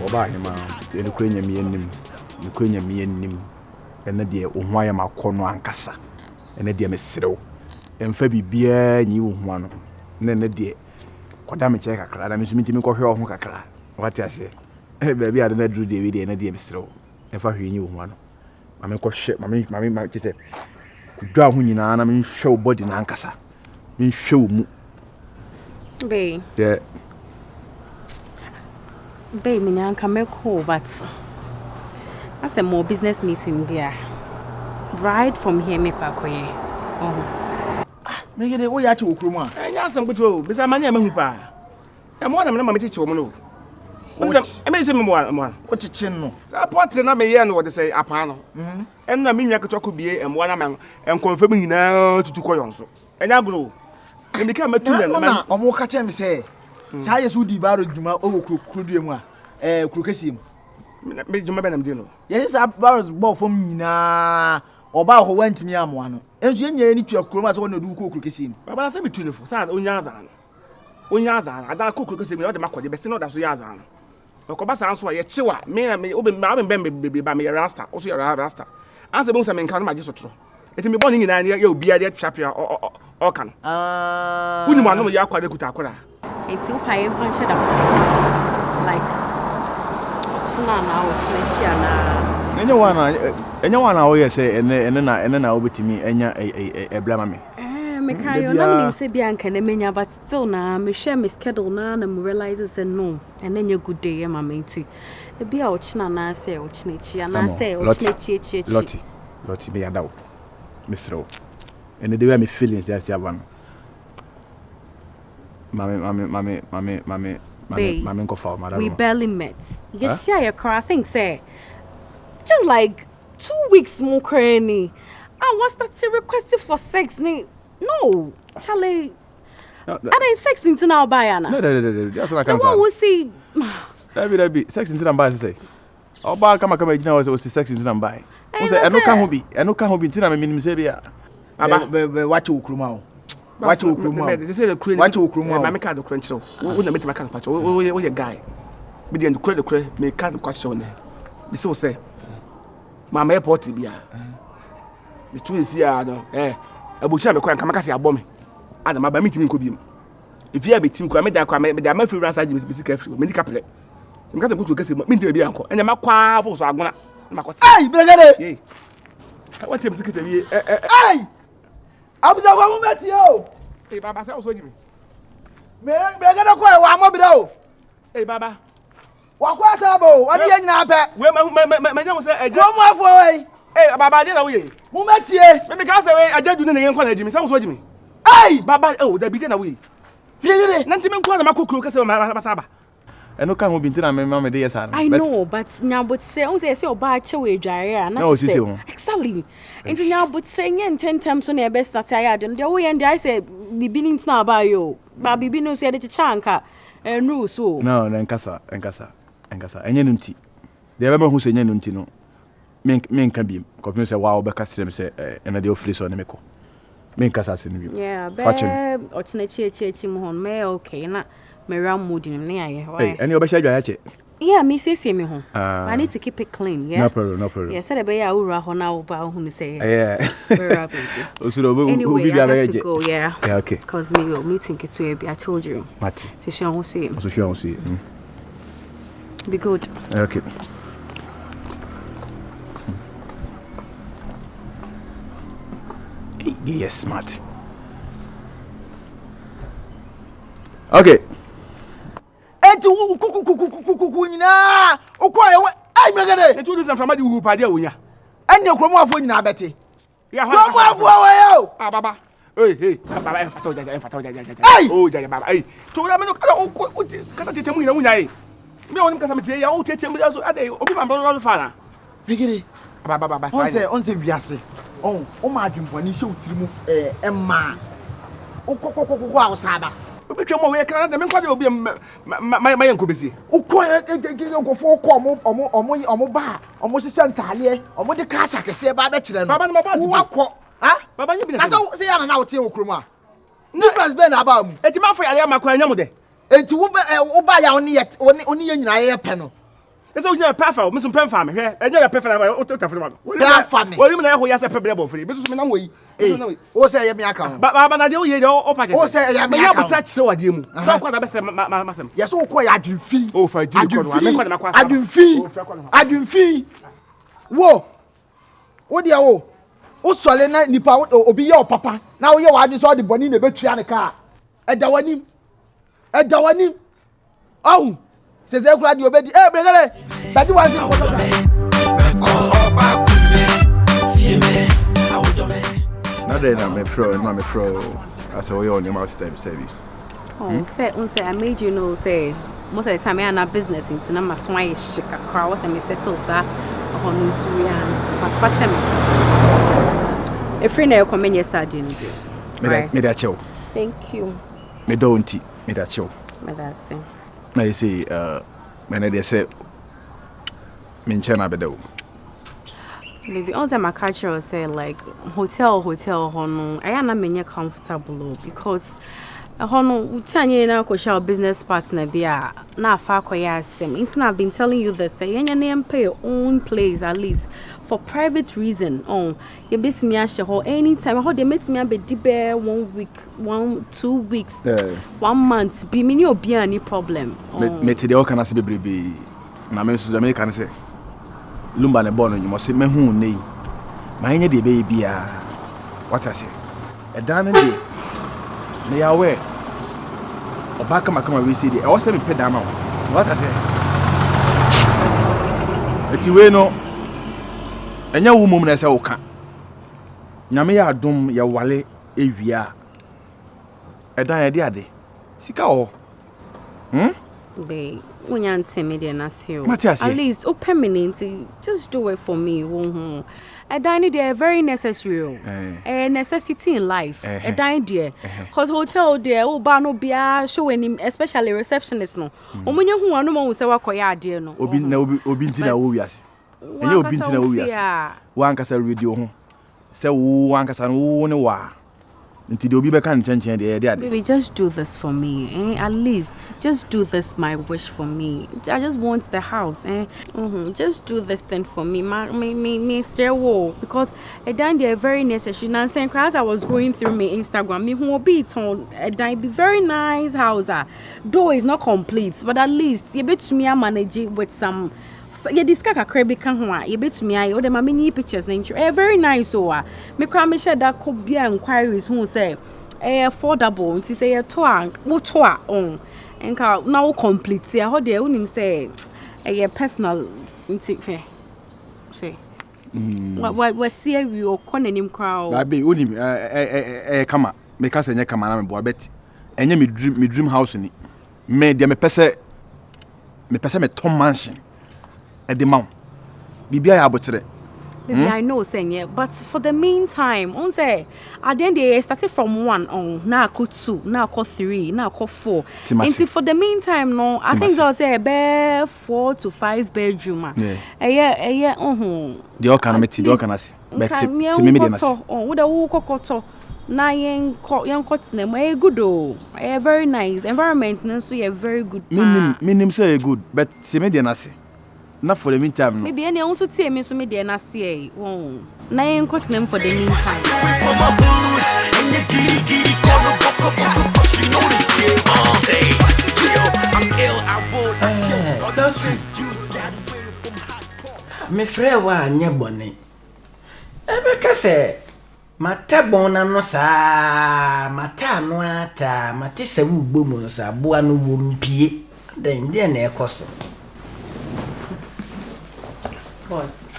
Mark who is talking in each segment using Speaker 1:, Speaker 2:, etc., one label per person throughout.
Speaker 1: oba hima ene kwenya mi enim ne kwenya mi enim ene de ohwa ya makono ankasa ene de meserew emfa bibia nyi ohwa no na ene de koda me che kakra da me sumi timi kohwe ohwo kakra wati ase baby ade na duru de we de ene de meserew emfa hwe nyi ohwa no mame kohwe mame chete kudu ahu nyina na me hwe body na ankasa me hwe mu
Speaker 2: Babe.
Speaker 1: Yeah.
Speaker 2: Babe, me nyanka me cool, but that's a more business meeting there. Right from here, me kwakoye. Oh.
Speaker 3: Me get wo ya che okroma.
Speaker 4: Enya asem gbeto, bisa manya me hu pa. E mo na me mama chichi wo mo no. E me je me mo.
Speaker 3: Wo chichi no.
Speaker 4: Sa portrait na me ye no wo de say apa no. En na me nwa ketoko bie e mo na me enkonfam nyina tutu koyonso. Enya gro. E mi ka matu na
Speaker 3: na omo ka che me say sa yesu di baro djuma o kurudue mu a kurukesi mu.
Speaker 4: Me djuma be na me di no.
Speaker 3: Yes sa virus bo fom nyina oba ho wantimi amoa no. Enso yenye ni twa kuroma so na du kurukesi mu.
Speaker 4: Baba na say me tu ne fo. Sa onya azan. Onya azan. Ada kurukesi mu o de makode be se no da so ya azan. Okoba sa anso ye chiwa me na me obe ma be ba me rasta. O so ya rasta. Anse be nsa me nka no ma je so tro. Eti me boni nyina ya obi ade twapia o kan. Uni ma no ya kwade kutakora.
Speaker 2: It's you pay for shut up. Like Suna na o chia na.
Speaker 1: Enya wana o ye say ene na obetimi enya e blama me.
Speaker 2: Me kai yo na me say bia nka na menya but still na me share me schedule na me realize say no and then good day ma me nti. E bia o china na say o chia na say o chia.
Speaker 1: Loti be yadawo. Mr. And the way me feelings there see one. Mame go for madam.
Speaker 2: We barely met. Yes, share your car. I think say just like 2 weeks more cranny. I was started requesting for sex. No, Charlie. I didn't sex into now Bayana.
Speaker 1: No. That's what I can say.
Speaker 2: No one will see.
Speaker 1: That be sex into them buy say. Oba kama ejina was sex into them buy. Who say eno kan ho bi. Eno kan ho bi ntina me minim say bia.
Speaker 3: Aba watch okruma o. Watch okruma.
Speaker 4: They say the crane.
Speaker 3: Watch okruma.
Speaker 4: Ma me ka the crane so. Wo na metima kan patch. Wo ye guy. Be the crane me ka question ne. Be say ma me airport bia. Me tu esi a no. Abuchi me kwan kamaka se abome. Ada ma ba mitimi nko biem. If you be team kwa me da kwa me da ma free ransa James bisika free. Me nika pele. Me ka se kutu kase me ndi bia nko. Enya makwa bo so agona.
Speaker 3: Hey, brigade!
Speaker 4: Hey. What time secretary?
Speaker 3: Hey! Abuja wa mu meti o.
Speaker 4: Hey baba, say also Jimmy.
Speaker 3: Me brigade ko e wa mo bi da o.
Speaker 4: Hey baba.
Speaker 3: Wa kwa sabo, wa ni nyina pe.
Speaker 4: We ma nya say eje.
Speaker 3: Wo mu afo we.
Speaker 4: Hey baba, dey na we.
Speaker 3: Mu meti e.
Speaker 4: Me ka say we ajadu ne nyen kwa na Jimmy, say also Jimmy.
Speaker 3: Hey!
Speaker 4: Baba, oh, da bi dey na we.
Speaker 3: Brigade,
Speaker 4: Nanti me kwa na makokro ka say ma saba.
Speaker 1: Eno kan ho bi ntina me ma me dey yes ara.
Speaker 2: I know, but now but say oba chewe dware na say. Exactly. Enti now but say yen 10 times on e best start ayade. Dey we and I say bibi ni ntina ba yo. Ba bibi no so e dey chanka. Enru so.
Speaker 1: No, nkasa. Enye no nti. Dey be ma hu say enye no nti no. Me nka bi. Ko me say wow be ka srem say ena dey ofri so ne meko. Me nkasa se no bi.
Speaker 2: Yeah, be o chine chi mo hon me okay na me ram mood in na aye.
Speaker 1: Hey, any obesha dwa ya che?
Speaker 2: Yeah, me say me hon. I need to keep it clean, yeah.
Speaker 1: No problem.
Speaker 2: Yeah, said be ya ura ho na oba hu ni say.
Speaker 1: Yeah.
Speaker 2: Anyway, I got to go, yeah.
Speaker 1: Yeah, okay.
Speaker 2: Because me will meeting get to I told you.
Speaker 1: Mati.
Speaker 2: So she won't see.
Speaker 1: So she won't see.
Speaker 2: Be good.
Speaker 1: Okay. Yes, smart. Okay.
Speaker 3: Enti kuku nyina. Okwa ye ai megade.
Speaker 4: Enti do from hu pa dia wonya.
Speaker 3: Enne kromo afo nyina beti.
Speaker 4: Ya
Speaker 3: kromo afo wa yo.
Speaker 4: Ah baba. Hey, baba enfata oja.
Speaker 3: Hey!
Speaker 4: Oh, jaja baba. Hey. To na me no kasa tetemu nyina wonya eh. Me wonim kasa metie ya o tetemu so ade obi ma mbolo fa na.
Speaker 3: Megade.
Speaker 4: Baba sai.
Speaker 3: Onse wiase. O ma adwempani hye otirimu emma. Okokokoko a osaba.
Speaker 4: Obetwa mo we kan da me kwade obi ma yenko besi.
Speaker 3: Ukọ enkofo ko omo ba omo hye ntale omo de kasa kese ba be kire no.
Speaker 4: Baba no ma ba.
Speaker 3: Wakọ. Ha?
Speaker 4: Baba nyi bi na.
Speaker 3: Asa se ya na wote okrom a. Difference be na ba mu.
Speaker 4: Enti ma fo yale makwa nya mo de.
Speaker 3: Enti wo ba ya oni ye nyina ye pe no.
Speaker 4: It's all your perfect, Miss Penfam here, and you're perfect. Well, you know who has a pebble for you, Mrs. Minaway.
Speaker 3: O say me account.
Speaker 4: But I do you know,
Speaker 3: O say me account.
Speaker 4: Touch so I do. So quite a best, Massam.
Speaker 3: Yes, o ko ya adwin.
Speaker 4: Oh, for
Speaker 3: Adwin. Wo. Wo dia wo. O sole na nipa obi ye o papa. Na wo ye wa adwin so de boni na betua ne ka. Eda wanim. Awu. Se ze kura di obedi. Bregale. Dadi wan se ko
Speaker 1: Now then, I'm a fro. As we all know, service.
Speaker 2: Oh, say, I made you know, say, most of the time I am a business into na maswai shika crowds and me settle sir on Surians. But patch me. A friend I come in yes, I didn't do.
Speaker 1: Me that show.
Speaker 2: Thank you.
Speaker 1: Me don't me that show.
Speaker 2: Me that's say.
Speaker 1: I say, when they say, me chana bedo.
Speaker 2: Maybe also my culture say like hotel hono I am not comfortable because hono utanye na ko share business partner bia na fa koya asem it's not been telling you this say your name pay your own place at least for private reason you be me ho anytime how they make me be dibe 1 week 2 weeks 1 month be me no be any problem
Speaker 1: me te de o kana se bebrebe na me so me kan se lumba ne bono nyumo se mehu nei ma enye de be bia what I say e dan de me ya we oba kama we say de e wo se me peda ma what I say eti we no enya wo mum na se wo ka nyame ya adom ya wale ewia e dan ye de ade sika o
Speaker 2: be unyanti media nasio
Speaker 1: at
Speaker 2: least permanent just do it for me a dining there very necessary a necessity in life a dining there cause hotel there ba no bia show any especially receptionist no omunye hu anu mo se wakoya ade no
Speaker 1: obi ntina wo wiase enye obi ntina wo wiase wa ankasa radio ho se wo ankasa no wo ne wa nti de obi be kan chenchen de
Speaker 2: baby just do this for me at least just do this my wish for me I just want the house just do this thing for me me wo because a dan they very necessary now saying as I was going through my Instagram me who be ton a dan be very nice house though is not complete but at least you bet to me manage it with some yeah, this kaka crabby can you bet me I order my mini pictures nature very nice me cram me share that could be inquiries who say affordable and say a toa on and now complete see how they unim say a personal say what see you conanim crowd
Speaker 1: I be unim come make us a come and boy bet and me dream house ni me dia me pese me Tom mansion at the mount. Bibia ya abotre.
Speaker 2: I know saying yeah, but for the meantime, on say at the end they started from 1 on now go 2, now go 3, now go 4. And see for the meantime no, I think they'll say a 4 to 5 bedroom. Yeah,
Speaker 1: the all can meet the all can see. But to me
Speaker 2: with a wokokoto. Na young cots name good very nice environment no so you very good.
Speaker 1: Minim say good, but see me nasi. Not for the meantime.
Speaker 2: Maybe any also tell me so me dey na see na young cots name for the meantime.
Speaker 5: Me frère wa nye bone. Ebe say mata bona no sa mata no ata mate se wu gbomu sa boa no wo mpie den de na ekoso
Speaker 2: Boss,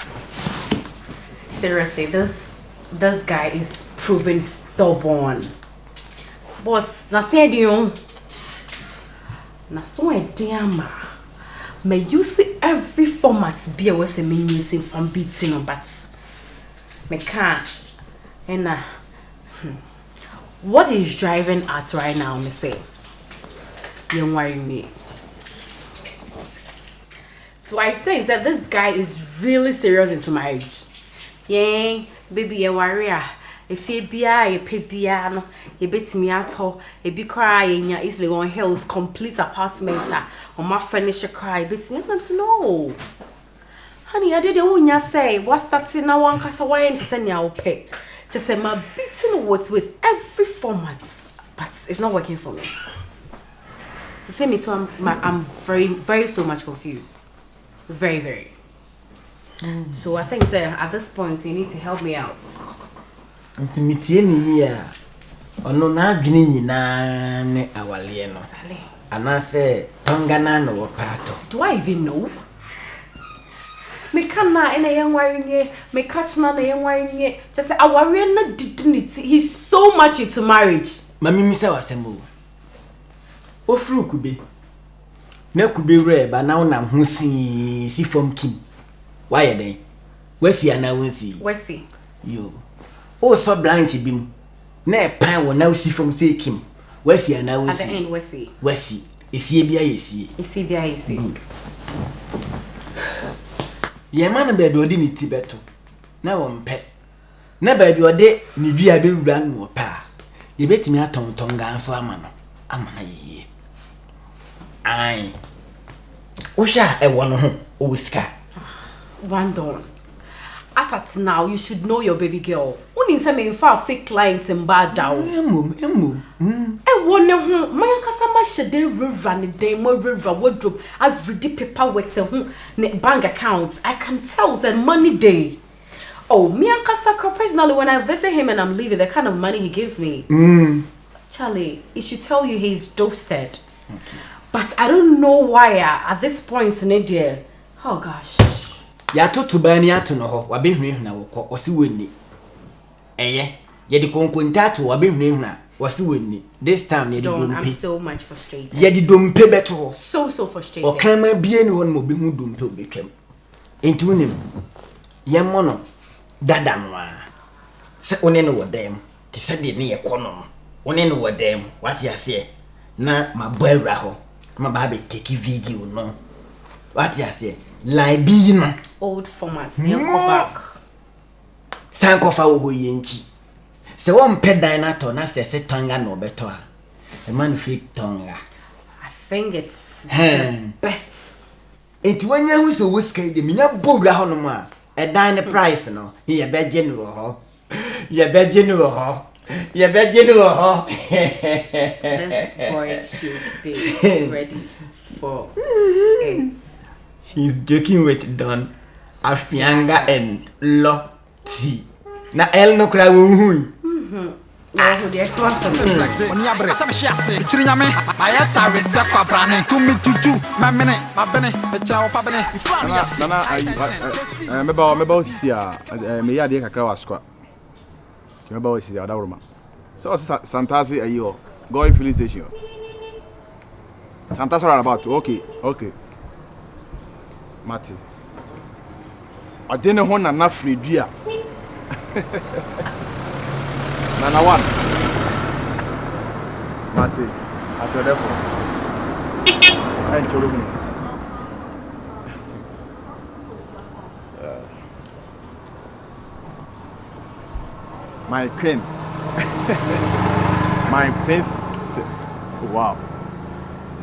Speaker 2: seriously, this guy is proven stubborn. Boss, na so edion. Na so ediama. Me use every format be was me using from beating on but me can't. And what he's driving at right now, me say, you worry me. So I say that this guy is really serious into marriage. Yeah, baby, a warrior. If you be a piano, you bet me at all, a big cry in your easily on hills, complete apartment, or my furniture cry, bet me. No. Honey, I did only say, what's that in now? One cast away and send your pay. Just say my beating words with every format, but it's not working for me. To say me too, I'm very so much confused. Very. So I think at this point you need to help me out.
Speaker 5: Intimate here. Ono na adwene nyina ne awale no. Ana say tongana no wapato.
Speaker 2: Do I even know? Me kana ina yenwarinye, me catchna na yenwarinye. Just say aware na dignity. He's so much into marriage.
Speaker 5: Mami mi say wasemo. Ofru kube. Na kube re ba na wona ho si from kim. Why then? Wesi ana wonsi.
Speaker 2: Wesi.
Speaker 5: Yo. O so branch bim. Na pan wo na si from say kim. Wesi ana wonsi.
Speaker 2: At the end Wesi.
Speaker 5: Wesi. Esi bia yesi.
Speaker 2: Esi bia yesi.
Speaker 5: Good. Ye man be do di ni tibeto. Na wo mpe. Na ba bi ode ni dua be wura no pa. Ye betimi atontonga nso ama no. Ama na ye. Ai. O sha e wo no ho o sika.
Speaker 2: Random. As at now, you should know your baby girl. When you say me for fake clients and bad down.
Speaker 5: Emu.
Speaker 2: I want to my customer should they run the day more river wardrobe. I've read the paperwork bank accounts. I can tell that money day. Oh, me and Kasaka personally when I visit him and I'm leaving, the kind of money he gives me. Charlie, he should tell you he's dosed. Okay. But I don't know why at this point in India. Oh gosh.
Speaker 5: Ya to bani ato no ho wa behwene na wokọ osi wonni ye di konkontato wa behwene na wasi wonni this time ye di dompe.
Speaker 2: I'm so much frustrated.
Speaker 5: Ye di dompe beto
Speaker 2: so frustrated.
Speaker 5: O kan ma bie ni won mo behu dompe obetwam enti wonim ye mo no dada no a se one no wodam ti se de ne ye kono one no wodam what you say na mabawra ho ma ba be take video no what you say like bi no
Speaker 2: old formats near back.
Speaker 5: Sankofa wo yenchi. Se won pedan na to na se tonga no beto a. E man fake tonga.
Speaker 2: I think it's the best.
Speaker 5: Enti wanya hu so wuska de minya bowra ho no ma. E dan the price no. Ye beje no ho. Ye beje no ho. Ye beje no ho.
Speaker 2: This boy should be ready for it.
Speaker 5: He's joking with Don. Afianga and Lottie. Na el no kra wo hu.
Speaker 2: Na hu de class.
Speaker 6: Oni abre. Asa me hyiase. Twiri nyame. Ayata rese kwa brane. To me juju. Ma bene. Me cha wo pa bene.
Speaker 1: Nana meba osisi a me ya de kakra waskwa. Meba osisi a da woroma. So Santasi ayo. Going filling station. Santasi around about. Okay. Mati. I didn't want enough free dear. Nana one. Mati. At your level. And children. My queen. My princess. Wow.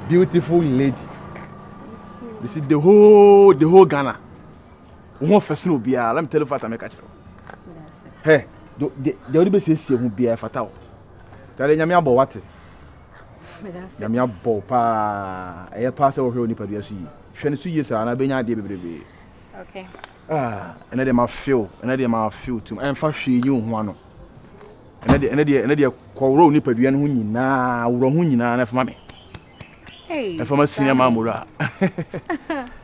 Speaker 1: Beautiful lady. You see the whole Ghana. One person will be let me tell you what I make catch. Hey, the only best will be a fatal. Tell you about what? Yamia bo pa e pass over here nipa dia so yi. Hwe ne so yi sa na benya de bebrebe.
Speaker 2: Okay.
Speaker 1: And dem ma feel too. En fa hwe yi ho ano. And de kworo nipa dua ne ho nyina, woro ho nyina na fa me.
Speaker 2: Hey.
Speaker 1: And from a senior mamura.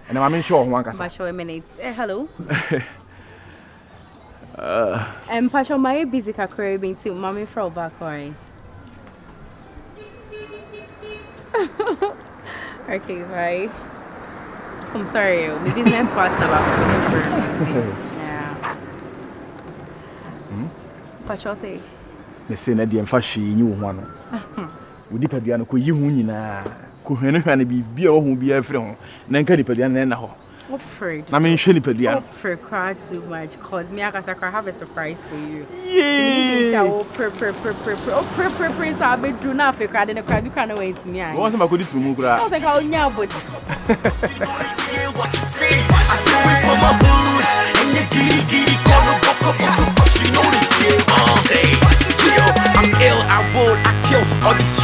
Speaker 1: And I'm in sure one can
Speaker 2: show a minute. Hello. Pacho, my busy crabbing too. Mommy throw back or okay, bye. I'm sorry, my business partner yeah. Pacho say.
Speaker 1: Me say na de mfa hwe yi ho ano. Odi padua no ko yi ho nyina. Ko hwene hwane bibia wo ho bia afre ho. Na nka di padua na ho.
Speaker 2: Afraid.
Speaker 1: Na me nhwe nipadua.
Speaker 2: Oh, pray cry too much. Cause me, I have a surprise for you.
Speaker 1: Yeah.
Speaker 2: Oh, pray. So I be do not fake cry. Then the cry you can't wait to me.
Speaker 1: Wọ́n sọ ma ko di tunu mu kura.
Speaker 2: I was like, oh, yeah, but.